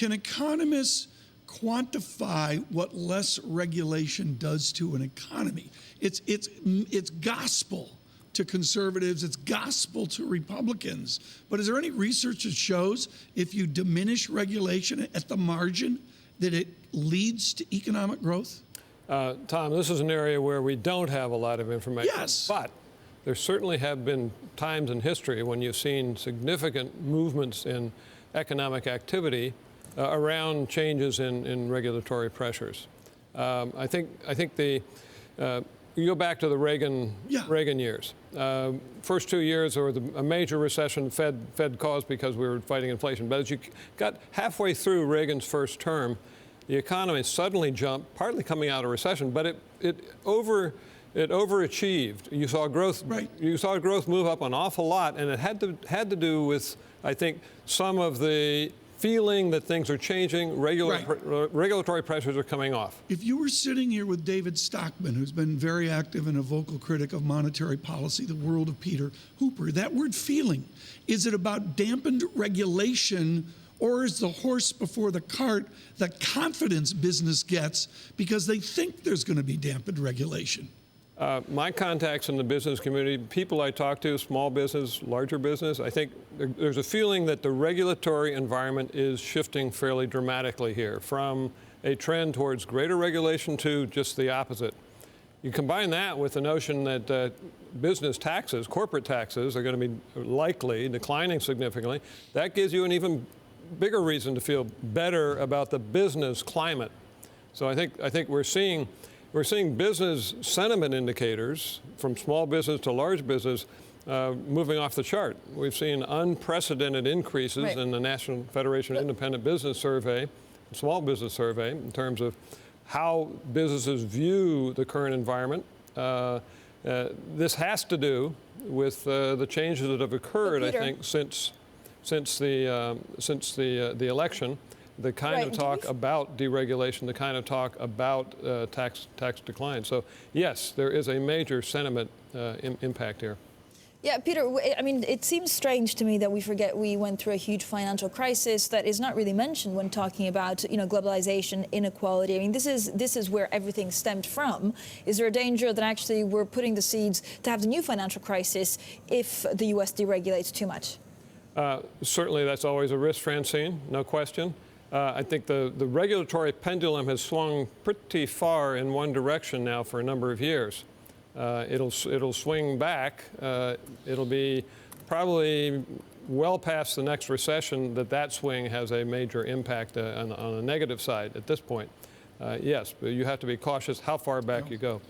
Can economists quantify what less regulation does to an economy? It's gospel to conservatives, it's gospel to Republicans. But is there any research that shows if you diminish regulation at the margin that it leads to economic growth? Tom, this is an area where we don't have a lot of information. Yes. But there certainly have been times in history when you've seen significant movements in economic activity around changes in regulatory pressures. I think you go back to the Reagan years. First 2 years there was a major recession Fed caused because we were fighting inflation. But as you got halfway through Reagan's first term, the economy suddenly jumped, partly coming out of recession, but it overachieved. You saw growth. Right. You saw growth move up an awful lot, and it had to do with, I think, some of the feeling that things are changing, regulatory pressures are coming off. If you were sitting here with David Stockman, who's been very active and a vocal critic of monetary policy, the world of Peter Hooper, that word feeling, is it about dampened regulation, or is the horse before the cart the confidence business gets because they think there's going to be dampened regulation? My contacts in the business community, people I talk to, small business, larger business, I think there's a feeling that the regulatory environment is shifting fairly dramatically here, from a trend towards greater regulation to just the opposite. You combine that with the notion that business taxes, corporate taxes, are going to be likely declining significantly. That gives you an even bigger reason to feel better about the business climate. So I think we're seeing business sentiment indicators from small business to large business moving off the chart. We've seen unprecedented increases in the National Federation of Independent Business Survey, Small Business Survey, in terms of how businesses view the current environment. This has to do with the changes that have occurred, I think, since the election. The kind of talk about deregulation, the kind of talk about tax decline. So, yes, there is a major sentiment impact here. Yeah, Peter, I mean, it seems strange to me that we forget we went through a huge financial crisis that is not really mentioned when talking about, globalization, inequality. I mean, this is where everything stemmed from. Is there a danger that actually we're putting the seeds to have the new financial crisis if the U.S. deregulates too much? Certainly, that's always a risk, Francine, no question. I think the regulatory pendulum has swung pretty far in one direction now for a number of years. It'll swing back. It'll be probably well past the next recession that swing has a major impact on a negative side at this point. Yes, but you have to be cautious how far back you go.